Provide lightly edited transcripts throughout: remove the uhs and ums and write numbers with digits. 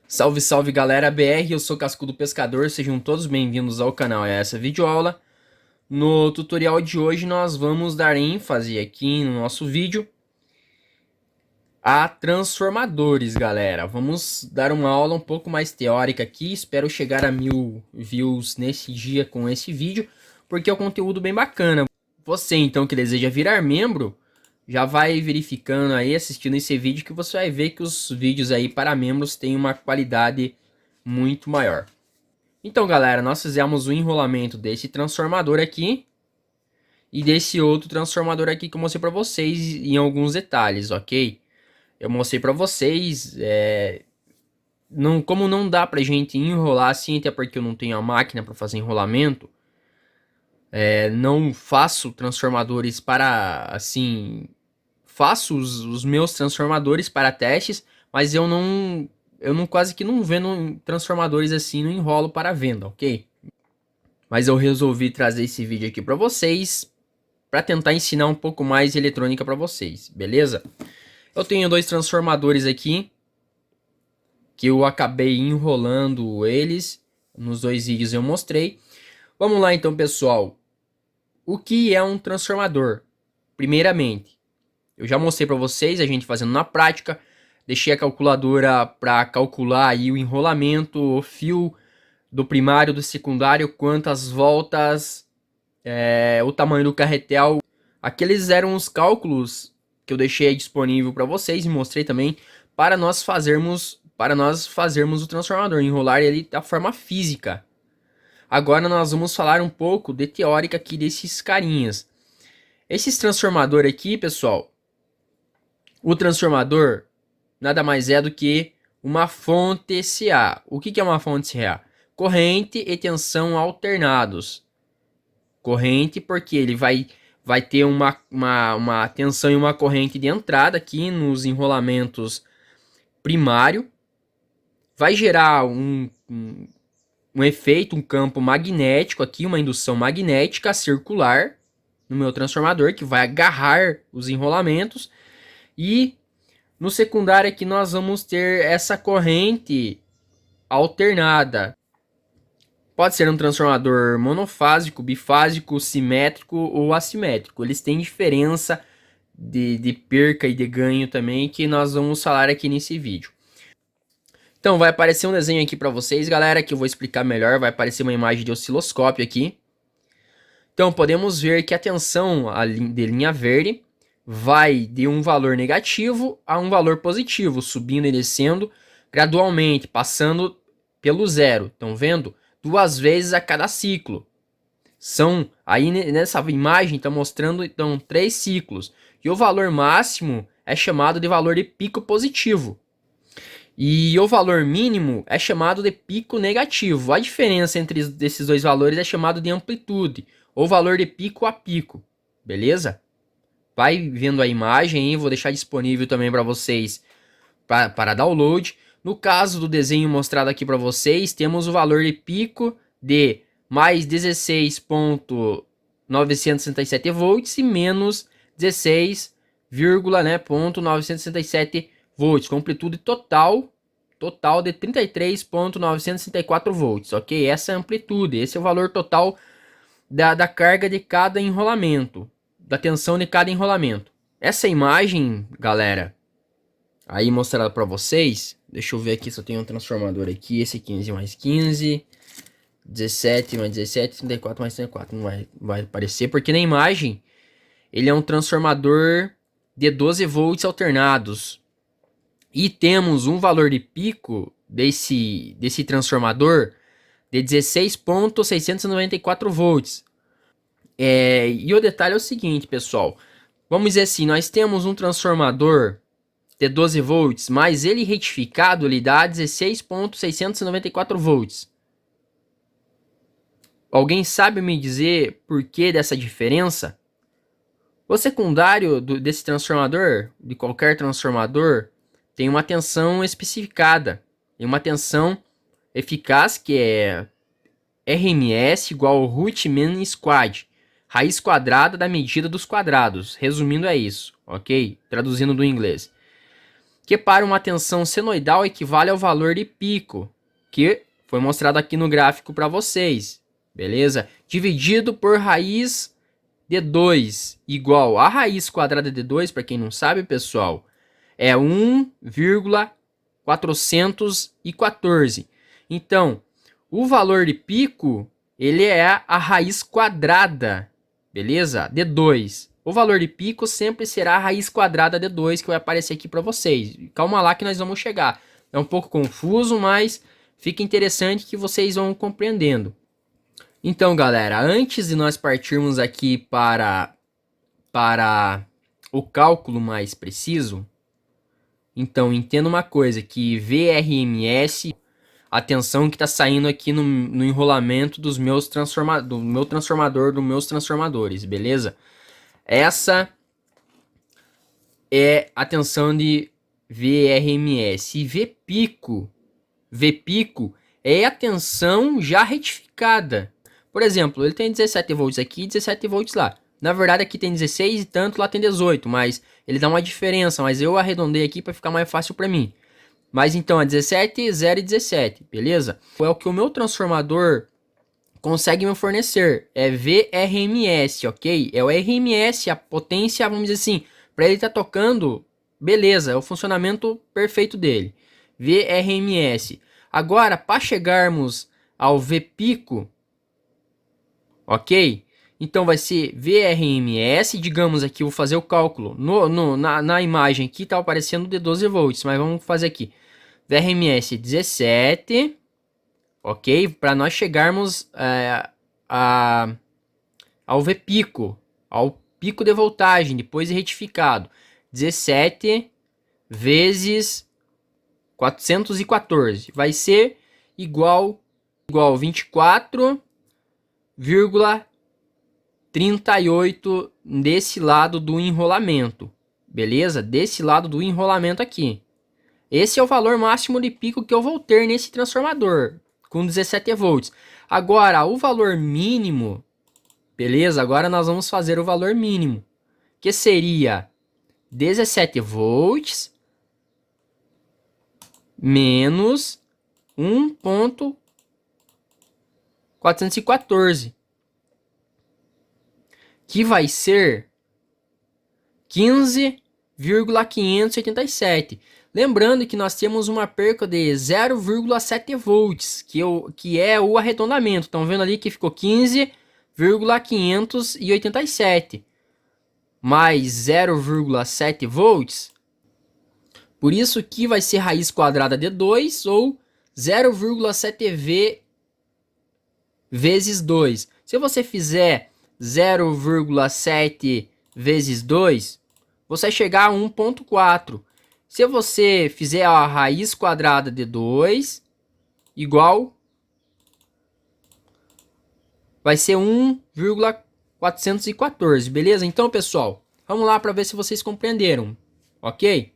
Salve, salve galera BR, eu sou Cascudo Pescador, sejam todos bem-vindos ao canal a essa videoaula. No tutorial de hoje nós vamos dar ênfase aqui no nosso vídeo a transformadores, galera. Vamos dar uma aula um pouco mais teórica aqui, espero chegar a 1000 views nesse dia com esse vídeo, porque é um conteúdo bem bacana. Você então que deseja virar membro, já vai verificando aí, assistindo esse vídeo, que você vai ver que os vídeos aí para membros têm uma qualidade muito maior. Então, galera, nós fizemos o enrolamento desse transformador aqui e desse outro transformador aqui que eu mostrei para vocês em alguns detalhes, ok? Eu mostrei para vocês, como não dá pra gente enrolar assim, até porque eu não tenho a máquina para fazer enrolamento, não faço transformadores para, assim, faço os meus transformadores para testes, mas eu não quase que não vendo transformadores assim no enrolo para venda, ok? Mas eu resolvi trazer esse vídeo aqui para vocês, para tentar ensinar um pouco mais de eletrônica para vocês, beleza? Eu tenho dois transformadores aqui, que eu acabei enrolando eles, nos dois vídeos eu mostrei. Vamos lá então, pessoal. O que é um transformador? Primeiramente, eu já mostrei para vocês, a gente fazendo na prática. Deixei a calculadora para calcular aí o enrolamento, o fio do primário, do secundário, quantas voltas, o tamanho do carretel. Aqueles eram os cálculos que eu deixei disponível para vocês e mostrei também para nós fazermos o transformador, enrolar ele da forma física. Agora nós vamos falar um pouco de teórica aqui desses carinhas. Esses transformador aqui, pessoal, o transformador nada mais é do que uma fonte CA. O que é uma fonte CA? Corrente e tensão alternados. Corrente porque ele vai ter uma tensão e uma corrente de entrada aqui nos enrolamentos primário. Vai gerar um efeito, um campo magnético aqui, uma indução magnética circular no meu transformador, que vai agarrar os enrolamentos. E no secundário aqui nós vamos ter essa corrente alternada. Pode ser um transformador monofásico, bifásico, simétrico ou assimétrico. Eles têm diferença de perca e de ganho também, que nós vamos falar aqui nesse vídeo. Então vai aparecer um desenho aqui para vocês, galera, que eu vou explicar melhor. Vai aparecer uma imagem de osciloscópio aqui. Então podemos ver que a tensão de linha verde vai de um valor negativo a um valor positivo, subindo e descendo gradualmente, passando pelo zero. Estão vendo? 2 vezes a cada ciclo. São aí nessa imagem está mostrando então 3 ciclos. E o valor máximo é chamado de valor de pico positivo. E o valor mínimo é chamado de pico negativo. A diferença entre esses dois valores é chamado de amplitude, ou valor de pico a pico. Beleza? Vai vendo a imagem aí, vou deixar disponível também para vocês para download. No caso do desenho mostrado aqui para vocês, temos o valor de pico de mais 16,967 volts e menos 16,967 volts, com amplitude total de 33,964 volts, ok? Essa é a amplitude, esse é o valor total da carga de cada enrolamento, da tensão de cada enrolamento. Essa imagem, galera, aí mostrada para vocês, deixa eu ver aqui se eu tenho um transformador aqui, esse 15 mais 15, 17 mais 17, 34 mais 34, não vai aparecer, porque na imagem ele é um transformador de 12 volts alternados. E temos um valor de pico desse transformador de 16,694 volts. E o detalhe é o seguinte, pessoal. Vamos dizer assim, nós temos um transformador de 12 volts, mas ele retificado ele dá 16,694 volts. Alguém sabe me dizer por que dessa diferença? O secundário desse transformador, de qualquer transformador, tem uma tensão especificada. Tem uma tensão eficaz que é RMS igual ao root mean squad. Raiz quadrada da medida dos quadrados. Resumindo é isso, ok? Traduzindo do inglês. que para uma tensão senoidal equivale ao valor de pico, que foi mostrado aqui no gráfico para vocês, beleza? Dividido por raiz de 2 igual a raiz quadrada de 2, para quem não sabe, pessoal, é 1,414. Então, o valor de pico, ele é a raiz quadrada, beleza? De 2. O valor de pico sempre será a raiz quadrada de 2, que vai aparecer aqui para vocês. Calma lá que nós vamos chegar. É um pouco confuso, mas fica interessante que vocês vão compreendendo. Então, galera, antes de nós partirmos aqui para o cálculo mais preciso, então entenda uma coisa, que VRMS, a tensão que está saindo aqui no enrolamento dos meus do meu transformador, dos meus transformadores, beleza? Essa é a tensão de VRMS. E V pico é a tensão já retificada. Por exemplo, ele tem 17 volts aqui e 17 volts lá. Na verdade aqui tem 16 e tanto, lá tem 18, mas ele dá uma diferença, mas eu arredondei aqui para ficar mais fácil para mim. Mas então é 17, 0 e 17, beleza? É o que o meu transformador consegue me fornecer, é VRMS, ok? É o RMS, a potência, vamos dizer assim, para ele estar tocando, beleza, é o funcionamento perfeito dele. VRMS. Agora, para chegarmos ao V pico, ok? Então vai ser VRMS, digamos aqui, eu vou fazer o cálculo. Na imagem aqui está aparecendo de 12 volts, mas vamos fazer aqui. VRMS 17, ok? Para nós chegarmos ao V pico, ao pico de voltagem, depois de retificado. 17 vezes 414 vai ser igual a 24,38 desse lado do enrolamento, beleza? Desse lado do enrolamento aqui. Esse é o valor máximo de pico que eu vou ter nesse transformador, com 17 volts. Agora, o valor mínimo, beleza? Agora nós vamos fazer o valor mínimo, que seria 17 volts menos 1,414, que vai ser 15,587. Lembrando que nós temos uma perca de 0,7 volts, que é o arredondamento. Estão vendo ali que ficou 15,587 mais 0,7 volts. Por isso que vai ser raiz quadrada de 2 ou 0,7V vezes 2. Se você fizer 0,7 vezes 2, você vai chegar a 1,4. Se você fizer a raiz quadrada de 2, igual, vai ser 1,414, beleza? Então, pessoal, vamos lá para ver se vocês compreenderam, ok?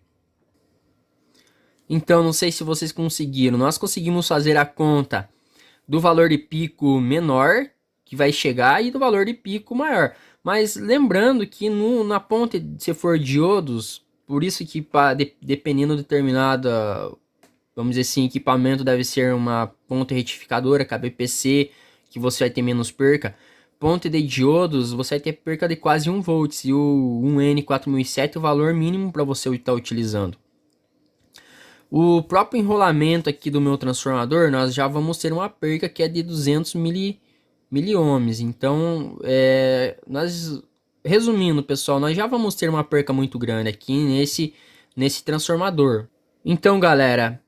Então, não sei se vocês conseguiram. Nós conseguimos fazer a conta do valor de pico menor, que vai chegar, e do valor de pico maior. Mas lembrando que na ponte, se for diodos, por isso que dependendo de determinada, vamos dizer assim, equipamento deve ser uma ponte retificadora, KBPC, que você vai ter menos perca. Ponte de diodos, você vai ter perca de quase 1 volts, e o 1N4007 é o valor mínimo para você estar utilizando. O próprio enrolamento aqui do meu transformador, nós já vamos ter uma perca que é de 200 miliohms. Então, resumindo, pessoal, nós já vamos ter uma perca muito grande aqui nesse transformador. Então, galera,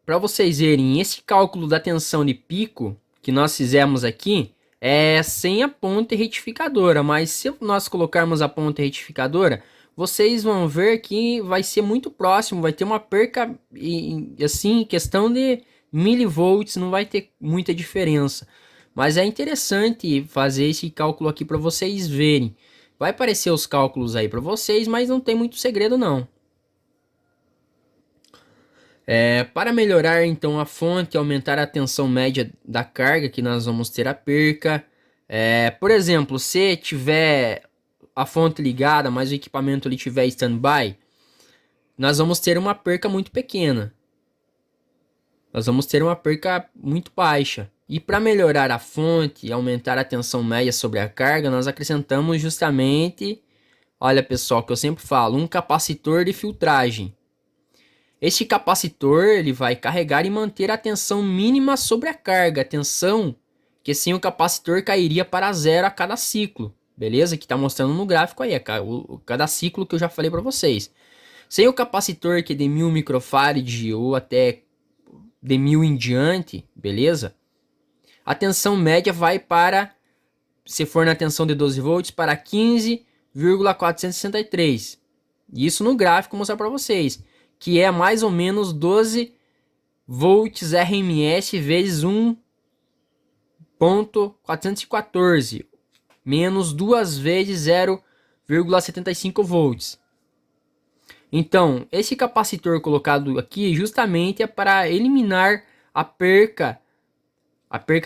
para vocês verem, esse cálculo da tensão de pico que nós fizemos aqui é sem a ponte retificadora, mas se nós colocarmos a ponte retificadora, vocês vão ver que vai ser muito próximo, vai ter uma perca, assim, questão de milivolts, não vai ter muita diferença. Mas é interessante fazer esse cálculo aqui para vocês verem. Vai aparecer os cálculos aí para vocês, mas não tem muito segredo não. Para melhorar então a fonte, aumentar a tensão média da carga, que nós vamos ter a perca. Por exemplo, se tiver a fonte ligada, mas o equipamento ele tiver standby, nós vamos ter uma perca muito pequena. Nós vamos ter uma perca muito baixa. E para melhorar a fonte e aumentar a tensão média sobre a carga, nós acrescentamos justamente, olha pessoal, que eu sempre falo, um capacitor de filtragem. Este capacitor ele vai carregar e manter a tensão mínima sobre a carga, a tensão que sem o capacitor cairia para zero a cada ciclo, beleza? Que está mostrando no gráfico aí, cada ciclo que eu já falei para vocês. Sem o capacitor que é de 1000 microfarad ou até de 1000 em diante, beleza? A tensão média vai para, se for na tensão de 12 volts, para 15,463. Isso no gráfico mostrar para vocês, que é mais ou menos 12 volts RMS vezes 1.414, menos 2 vezes 0,75 volts. Então, esse capacitor colocado aqui justamente é para eliminar a perca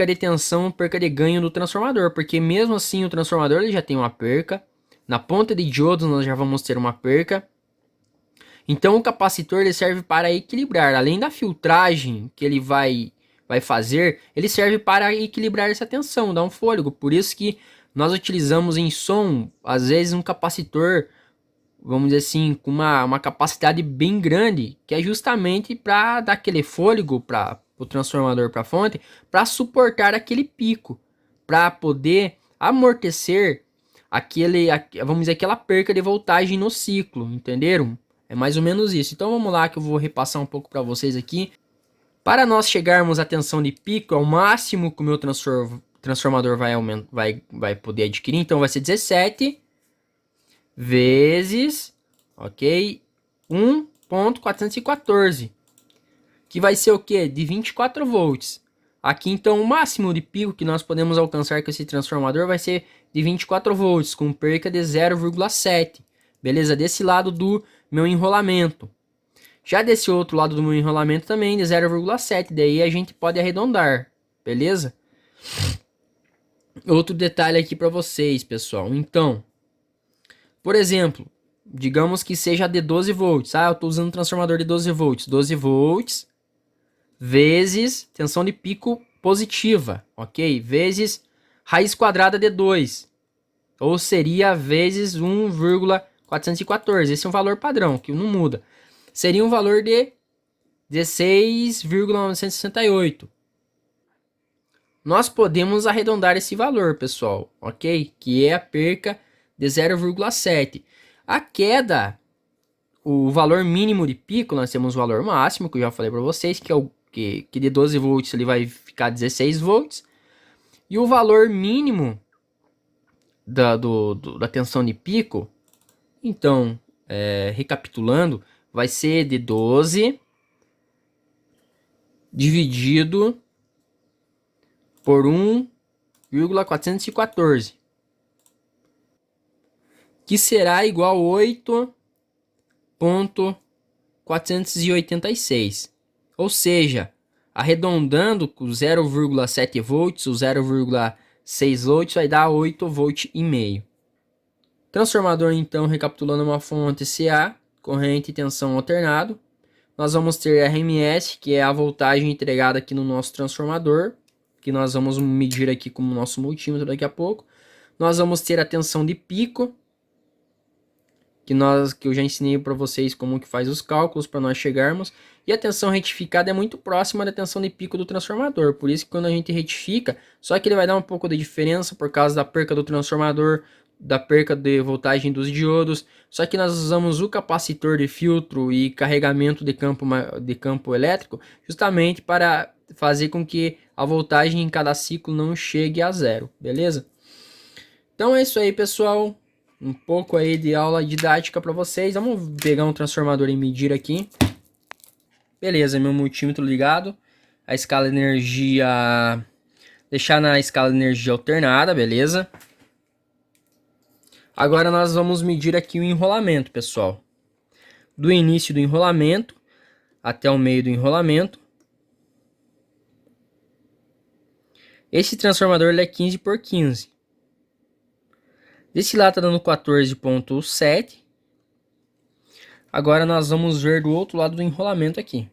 de tensão, perca de ganho do transformador, porque mesmo assim o transformador ele já tem uma perca, na ponta de diodos nós já vamos ter uma perca. Então o capacitor ele serve para equilibrar, além da filtragem que ele vai fazer, ele serve para equilibrar essa tensão, dar um fôlego. Por isso que nós utilizamos em som, às vezes um capacitor, vamos dizer assim, com uma capacidade bem grande, que é justamente para dar aquele fôlego para o transformador, para a fonte, para suportar aquele pico, para poder amortecer vamos dizer, aquela perca de voltagem no ciclo, entenderam? É mais ou menos isso. Então vamos lá que eu vou repassar um pouco para vocês aqui. Para nós chegarmos à tensão de pico, ao máximo que o meu transformador vai poder adquirir, então vai ser 17 vezes, ok, 1.414, que vai ser o que? De 24 volts. Aqui então o máximo de pico que nós podemos alcançar com esse transformador vai ser de 24 volts, com perca de 0,7. Beleza? Desse lado do meu enrolamento. Já desse outro lado do meu enrolamento também de 0,7. Daí a gente pode arredondar. Beleza? Outro detalhe aqui para vocês, pessoal. Então, por exemplo, digamos que seja de 12 volts. Eu estou usando um transformador de 12 volts. 12 volts vezes tensão de pico positiva, ok? Vezes raiz quadrada de 2. Ou seria vezes 1,414. Esse é um valor padrão, que não muda. Seria um valor de 16,968. Nós podemos arredondar esse valor, pessoal, ok? Que é a perca de 0,7. A queda, o valor mínimo de pico, nós temos o valor máximo, que eu já falei para vocês, que é o que de 12 volts ele vai ficar 16 volts. E o valor mínimo da tensão de pico, então, recapitulando, vai ser de 12 dividido por 1,414, que será igual a 8,486. Ou seja, arredondando com 0,7 volts, o 0,6 volts vai dar 8 volts e meio. Transformador, então, recapitulando, uma fonte CA, corrente e tensão alternado. Nós vamos ter RMS, que é a voltagem entregada aqui no nosso transformador, que nós vamos medir aqui com o nosso multímetro daqui a pouco. Nós vamos ter a tensão de pico, que eu já ensinei para vocês como que faz os cálculos para nós chegarmos. E a tensão retificada é muito próxima da tensão de pico do transformador. Por isso que quando a gente retifica, só que ele vai dar um pouco de diferença por causa da perca do transformador, da perca de voltagem dos diodos. Só que nós usamos o capacitor de filtro e carregamento de campo elétrico justamente para fazer com que a voltagem em cada ciclo não chegue a zero, beleza? Então é isso aí, pessoal. Um pouco aí de aula didática para vocês. Vamos pegar um transformador e medir aqui. Beleza, meu multímetro ligado. A escala de energia... Deixar na escala de energia alternada, beleza? Agora nós vamos medir aqui o enrolamento, pessoal. Do início do enrolamento até o meio do enrolamento. Esse transformador ele é 15 por 15. Desse lado tá dando 14,7. Agora nós vamos ver do outro lado do enrolamento aqui.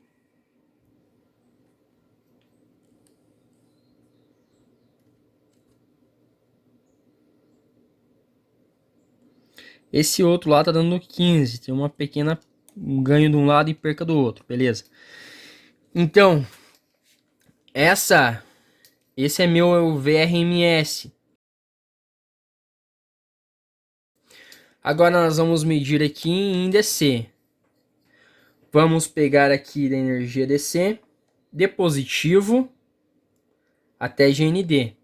Esse outro lá tá dando 15, tem uma pequena ganho de um lado e perca do outro, beleza? Então, esse é meu VRMS. Agora nós vamos medir aqui em DC. Vamos pegar aqui da energia DC, de positivo até GND.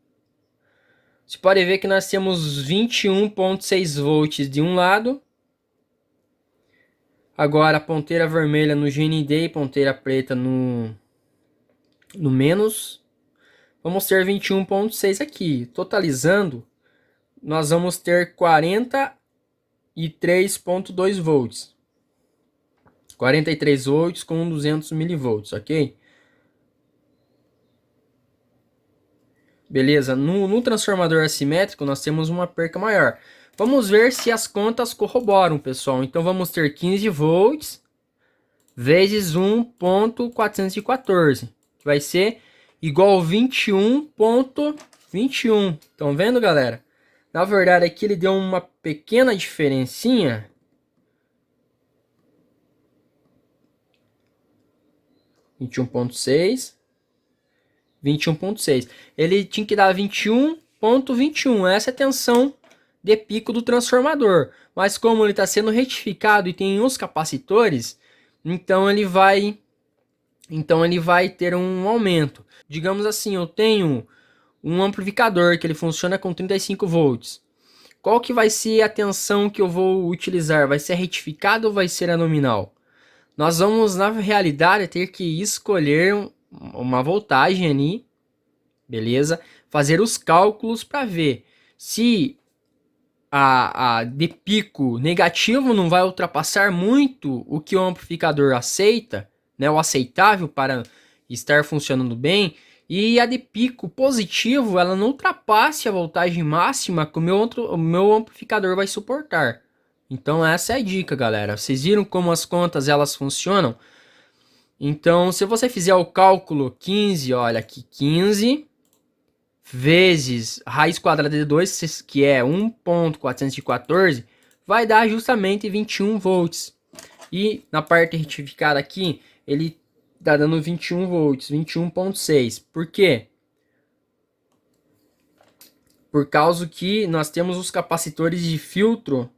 Você pode ver que nós temos 21,6 volts de um lado. Agora ponteira vermelha no GND e ponteira preta no menos. Vamos ter 21,6 aqui. Totalizando, nós vamos ter 43,2 volts. 43 volts com 200 milivolts, ok? Beleza, no transformador assimétrico nós temos uma perca maior. Vamos ver se as contas corroboram, pessoal. Então vamos ter 15 volts vezes 1,414, que vai ser igual a 21,21. Estão vendo, galera? Na verdade aqui ele deu uma pequena diferencinha. 21,6. 21,6. Ele tinha que dar 21,21. Essa é a tensão de pico do transformador. Mas como ele está sendo retificado e tem os capacitores, então ele vai ter um aumento. Digamos assim, eu tenho um amplificador que ele funciona com 35 volts. Qual que vai ser a tensão que eu vou utilizar? Vai ser a retificada ou vai ser a nominal? Nós vamos, na realidade, ter que escolher uma voltagem ali, beleza? Fazer os cálculos para ver se a de pico negativo não vai ultrapassar muito o que o amplificador aceita, né? O aceitável para estar funcionando bem. E a de pico positivo, ela não ultrapasse a voltagem máxima que o meu amplificador vai suportar. Então essa é a dica, galera. Vocês viram como as contas elas funcionam? Então, se você fizer o cálculo 15, olha aqui, 15 vezes raiz quadrada de 2, que é 1,414, vai dar justamente 21 volts. E na parte retificada aqui, ele está dando 21 volts, 21,6. Por quê? Por causa que nós temos os capacitores de filtro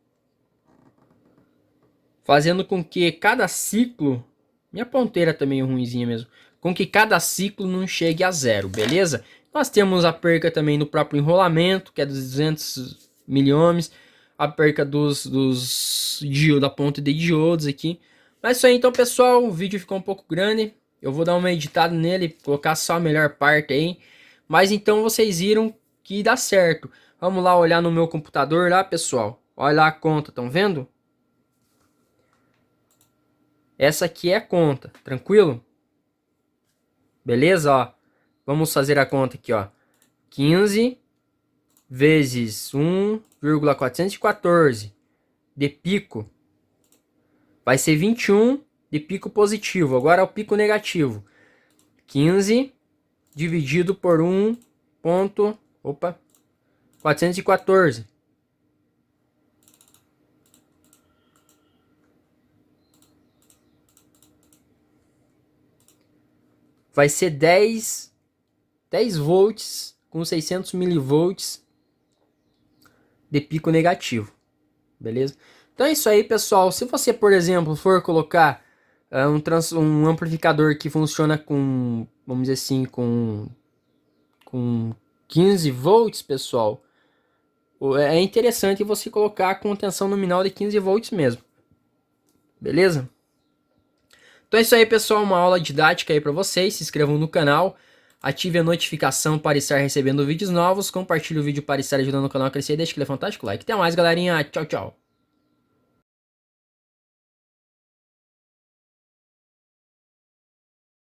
fazendo com que cada ciclo, minha ponteira também é ruimzinha mesmo, com que cada ciclo não chegue a zero, beleza? Nós temos a perca também no próprio enrolamento, que é dos 200 miliohms, a perca da ponte de diodos aqui. Mas isso aí então, pessoal, o vídeo ficou um pouco grande, eu vou dar uma editada nele, colocar só a melhor parte aí. Mas então vocês viram que dá certo. Vamos lá olhar no meu computador lá, pessoal. Olha lá a conta, estão vendo? Essa aqui é a conta, tranquilo? Beleza, ó. Vamos fazer a conta aqui, ó. 15 vezes 1,414 de pico vai ser 21 de pico positivo. Agora é o pico negativo. 15 dividido por 414. Vai ser 10 volts com 600 milivolts de pico negativo, beleza? Então é isso aí, pessoal. Se você, por exemplo, for colocar um amplificador que funciona com, vamos dizer assim, com 15 volts, pessoal, é interessante você colocar com tensão nominal de 15 volts mesmo, beleza? Então é isso aí, pessoal, uma aula didática aí para vocês. Se inscrevam no canal, ative a notificação para estar recebendo vídeos novos, compartilhe o vídeo para estar ajudando o canal a crescer e deixe aquele fantástico like. Até mais, galerinha. Tchau, tchau.